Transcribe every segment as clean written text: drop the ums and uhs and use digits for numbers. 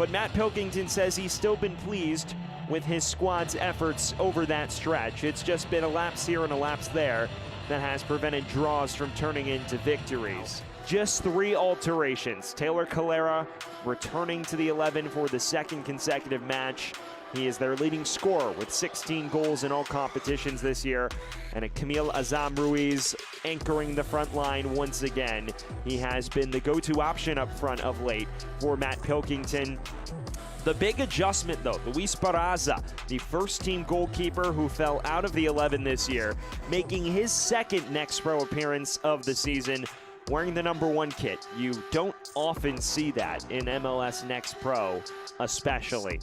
but Matt Pilkington says he's still been pleased with his squad's efforts over that stretch. It's just been a lapse here and a lapse there that has prevented draws from turning into victories. Just 3 alterations. Taylor Calera returning to the 11 for the 2nd consecutive match. He is their leading scorer with 16 goals in all competitions this year. And a Camille Azam Ruiz anchoring the front line once again. He has been the go-to option up front of late for Matt Pilkington. The big adjustment, though, Luis Barraza, the first-team goalkeeper who fell out of the 11 this year, making his 2nd Next Pro appearance of the season, wearing the number 1 kit. You don't often see that in MLS Next Pro, especially.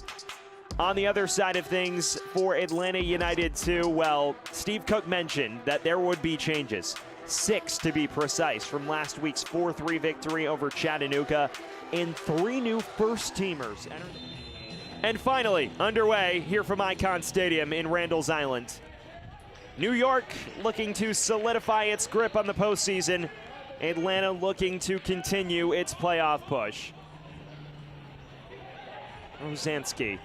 On the other side of things, for Atlanta United too, well, Steve Cook mentioned that there would be changes. 6 to be precise, from last week's 4-3 victory over Chattanooga, and 3 new first-teamers. And finally, underway here from Icon Stadium in Randall's Island. New York looking to solidify its grip on the postseason. Atlanta looking to continue its playoff push. Rosansky.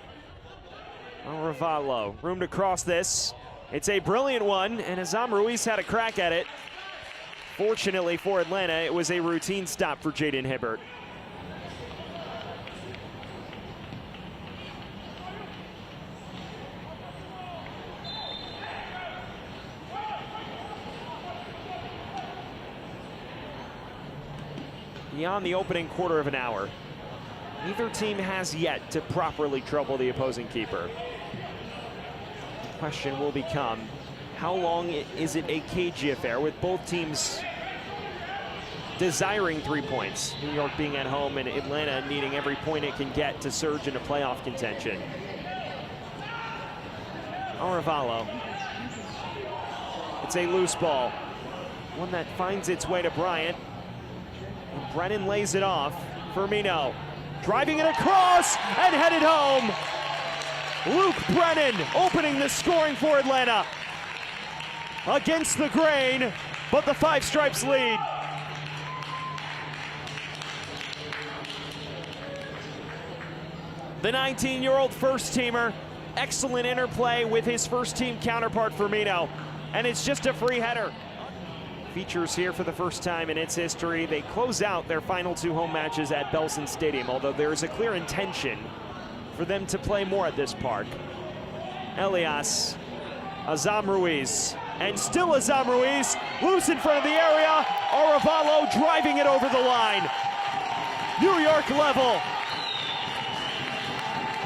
Ravallo, room to cross this. It's a brilliant one, and Azam Ruiz had a crack at it. Fortunately for Atlanta, it was a routine stop for Jaden Hibbert. Beyond the opening quarter of an hour, neither team has yet to properly trouble the opposing keeper. The question will become, how long is it a cagey affair with both teams desiring 3 points? New York being at home and Atlanta needing every point it can get to surge into playoff contention. Aravallo. It's a loose ball. One that finds its way to Bryant. And Brennan lays it off. Firmino driving it across and headed home. Luke Brennan opening the scoring for Atlanta. Against the grain, but the Five Stripes lead. The 19-year-old first-teamer, excellent interplay with his first-team counterpart Firmino, and it's just a free header. Features here for the first time in its history. They close out their final 2 home matches at Belson Stadium, although there is a clear intention for them to play more at this park. Elias, Azam Ruiz, and still Azam Ruiz, loose in front of the area. Aravallo driving it over the line. New York level.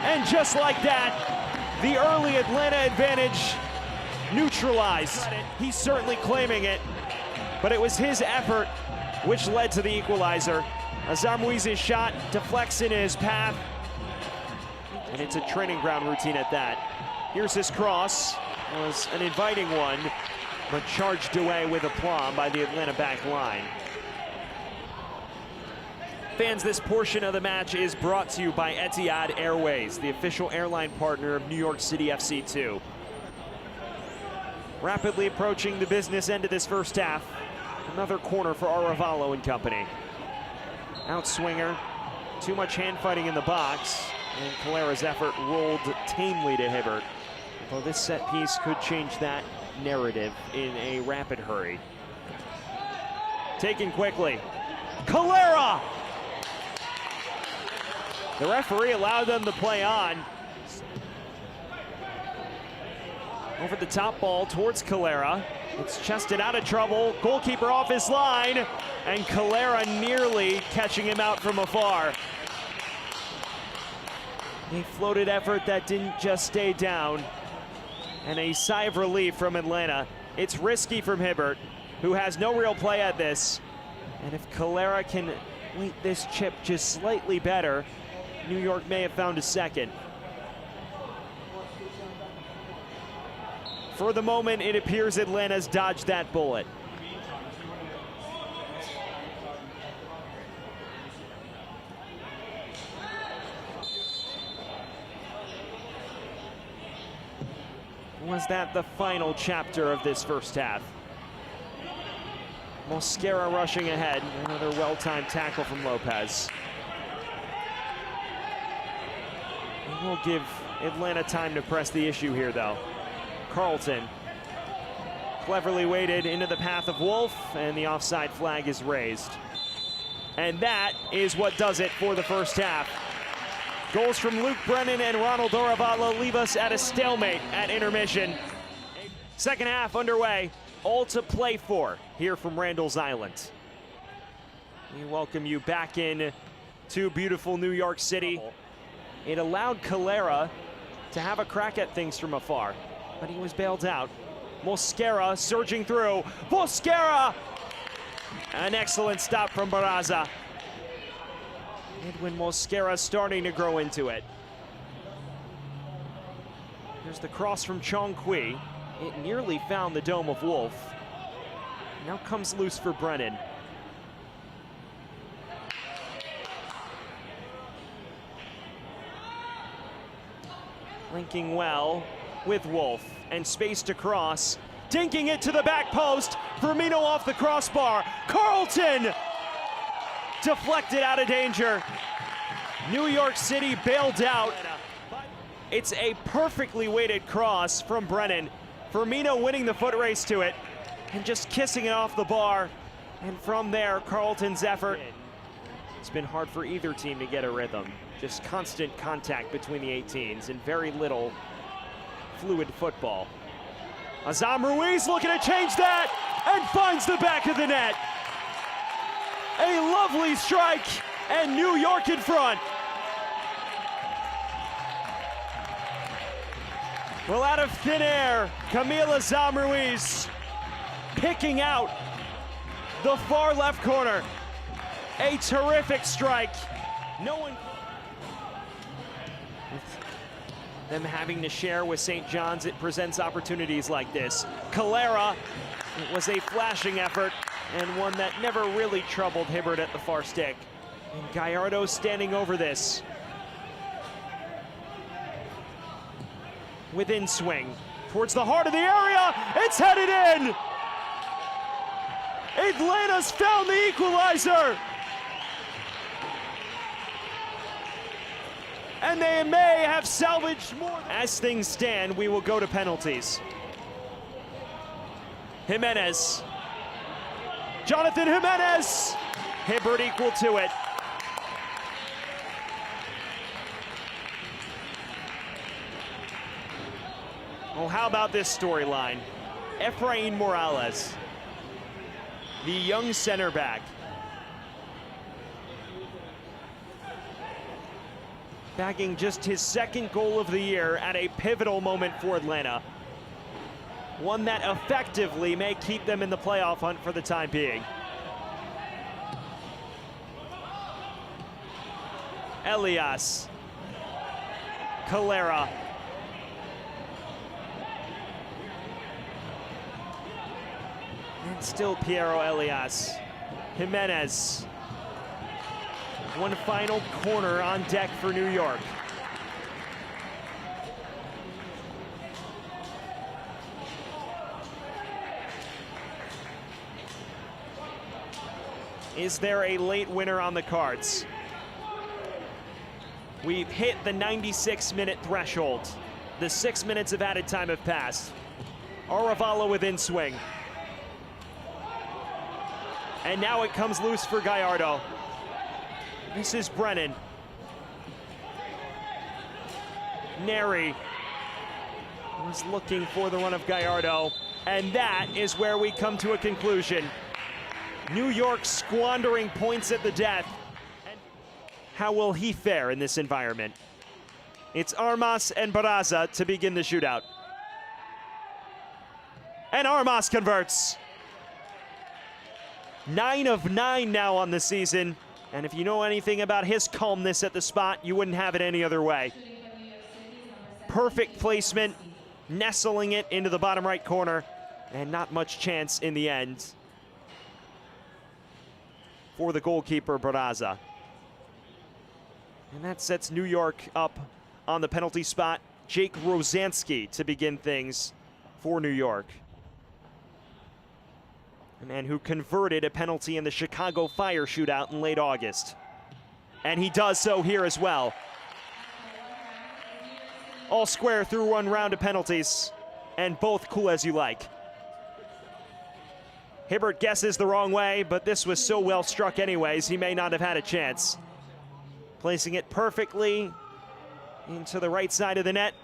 And just like that, the early Atlanta advantage neutralized. He's certainly claiming it, but it was his effort which led to the equalizer. Azam Ruiz's shot deflects in his path, and it's a training ground routine at that. Here's his cross. It was an inviting one, but charged away with aplomb by the Atlanta back line. Fans, this portion of the match is brought to you by Etihad Airways, the official airline partner of New York City FC 2. Rapidly approaching the business end of this first half. Another corner for Aravallo and company. Outswinger, too much hand fighting in the box, and Calera's effort rolled tamely to Hibbert. Well, this set piece could change that narrative in a rapid hurry. Taken quickly. Calera! The referee allowed them to play on. Over the top ball towards Calera. It's chested out of trouble. Goalkeeper off his line. And Calera nearly catching him out from afar. A floated effort that didn't just stay down. And a sigh of relief from Atlanta. It's risky from Hibbert, who has no real play at this. And if Calera can weight this chip just slightly better, New York may have found a second. For the moment, it appears Atlanta's dodged that bullet. Was that the final chapter of this first half? Mosquera rushing ahead. Another well-timed tackle from Lopez. We'll give Atlanta time to press the issue here, though. Carlton cleverly waded into the path of Wolf, and the offside flag is raised. And that is what does it for the first half. Goals from Luke Brennan and Ronald Oravallo leave us at a stalemate at intermission. Second half underway, all to play for here from Randall's Island. We welcome you back in to beautiful New York City. It allowed Calera to have a crack at things from afar, but he was bailed out. Mosquera surging through. Mosquera! An excellent stop from Barraza. Edwin Mosquera starting to grow into it. Here's the cross from Chong Kui. It nearly found the dome of Wolf. Now comes loose for Brennan. Linking well with Wolf, and space to cross. Dinking it to the back post. Firmino off the crossbar. Carlton! Deflected out of danger. New York City bailed out. It's a perfectly weighted cross from Brennan. Firmino winning the foot race to it and just kissing it off the bar. And from there, Carlton's effort. It's been hard for either team to get a rhythm. Just constant contact between the 18s and very little fluid football. Azam Ruiz looking to change that and finds the back of the net. A lovely strike and New York in front. Well, out of thin air, Camille Azam Ruiz picking out the far left corner. A terrific strike. No one. With them having to share with St. John's, it presents opportunities like this. Calera, it was a flashing effort and one that never really troubled Hibbert at the far stick. And Gallardo standing over this. Within swing, towards the heart of the area, it's headed in! Atlanta's found the equalizer! And they may have salvaged more. As things stand, we will go to penalties. Jimenez. Jonathan Jimenez! Hibbert equal to it. Well, how about this storyline? Efrain Morales, the young center back, bagging just his second goal of the year at a pivotal moment for Atlanta. One that effectively may keep them in the playoff hunt for the time being. Elias. Calera. And still Piero Elias. Jimenez. One final corner on deck for New York. Is there a late winner on the cards? We've hit the 96-minute threshold. The 6 minutes of added time have passed. Oravallo within swing. And now it comes loose for Gallardo. This is Brennan. Neri was looking for the run of Gallardo. And that is where we come to a conclusion. New York squandering points at the death. How will he fare in this environment? It's Armas and Barraza to begin the shootout. And Armas converts. 9 of 9 now on the season. And if you know anything about his calmness at the spot, you wouldn't have it any other way. Perfect placement, nestling it into the bottom right corner, and not much chance in the end for the goalkeeper, Barraza. And that sets New York up on the penalty spot. Jake Rosansky to begin things for New York. A man who converted a penalty in the Chicago Fire shootout in late August. And he does so here as well. all square through one round of penalties, and both cool as you like. Hibbert guesses the wrong way, but this was so well struck anyways, he may not have had a chance. Placing it perfectly into the right side of the net,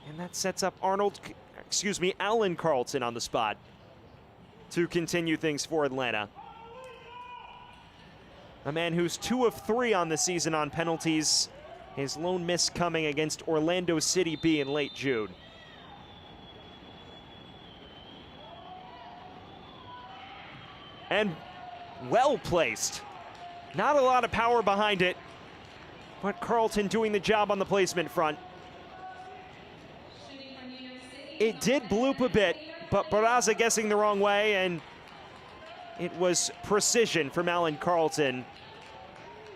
and that sets up Alan Carlton on the spot to continue things for Atlanta. A man who's 2 of 3 on the season on penalties, his lone miss coming against Orlando City B in late June. And well placed. Not a lot of power behind it, but Carlton doing the job on the placement front. It did bloop a bit, but Barraza guessing the wrong way, and it was precision from Alan Carlton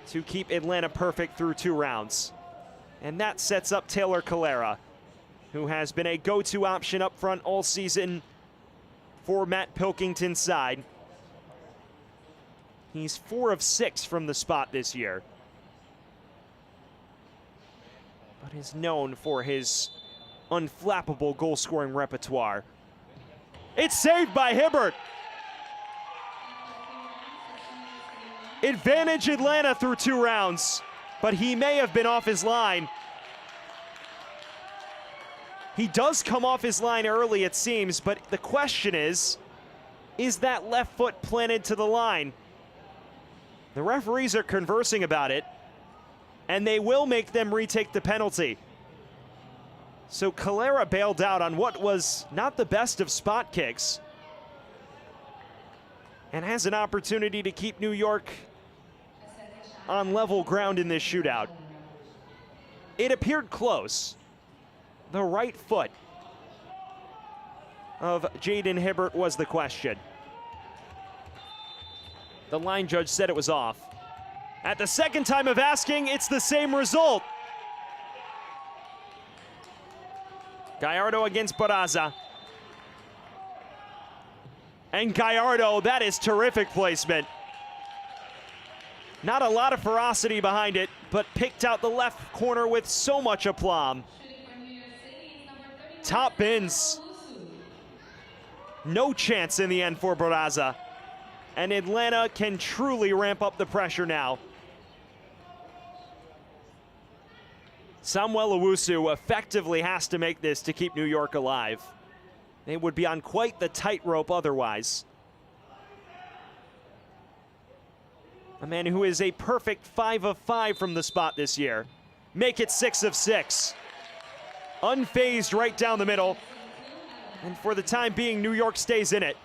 to keep Atlanta perfect through 2 rounds. And that sets up Taylor Calera, who has been a go-to option up front all season for Matt Pilkington's side. He's 4 of 6 from the spot this year, but is known for his unflappable goal-scoring repertoire. It's saved by Hibbert. Advantage Atlanta through 2 rounds, but he may have been off his line. He does come off his line early, it seems, but the question is that left foot planted to the line? The referees are conversing about it, and they will make them retake the penalty. So Calera bailed out on what was not the best of spot kicks, and has an opportunity to keep New York on level ground in this shootout. It appeared close. The right foot of Jaden Hibbert was the question. The line judge said it was off. At the second time of asking, it's the same result. Gallardo against Barraza. And Gallardo, that is terrific placement. Not a lot of ferocity behind it, but picked out the left corner with so much aplomb. Top bins. No chance in the end for Barraza. And Atlanta can truly ramp up the pressure now. Samuel Owusu effectively has to make this to keep New York alive. They would be on quite the tightrope otherwise. A man who is a perfect 5 of 5 from the spot this year. Make it 6 of 6. Unfazed right down the middle. And for the time being, New York stays in it.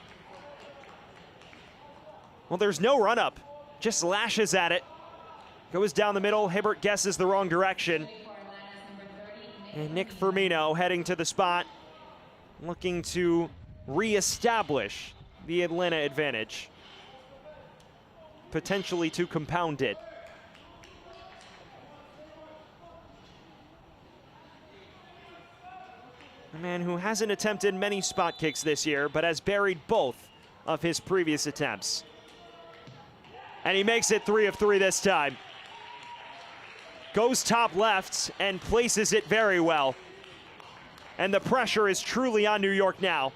Well, there's no run-up. Just lashes at it. Goes down the middle. Hibbert guesses the wrong direction. And Nick Firmino heading to the spot, looking to reestablish the Atlanta advantage. Potentially to compound it. A man who hasn't attempted many spot kicks this year, but has buried both of his previous attempts. And he makes it 3 of 3 this time. Goes top left and places it very well. And the pressure is truly on New York now.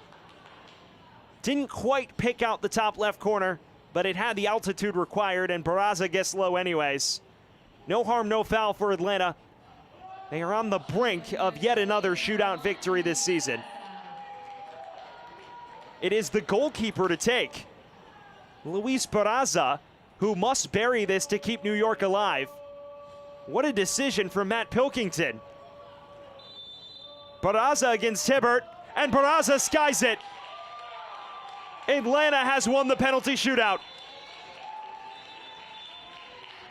Didn't quite pick out the top left corner, but it had the altitude required, and Barraza gets low anyways. No harm, no foul for Atlanta. They are on the brink of yet another shootout victory this season. It is the goalkeeper to take. Luis Barraza, who must bury this to keep New York alive. What a decision from Matt Pilkington. Barraza against Hibbert, and Barraza skies it. Atlanta has won the penalty shootout.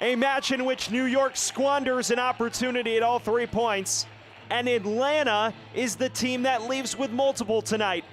A match in which New York squanders an opportunity at all 3 points, and Atlanta is the team that leaves with multiple tonight.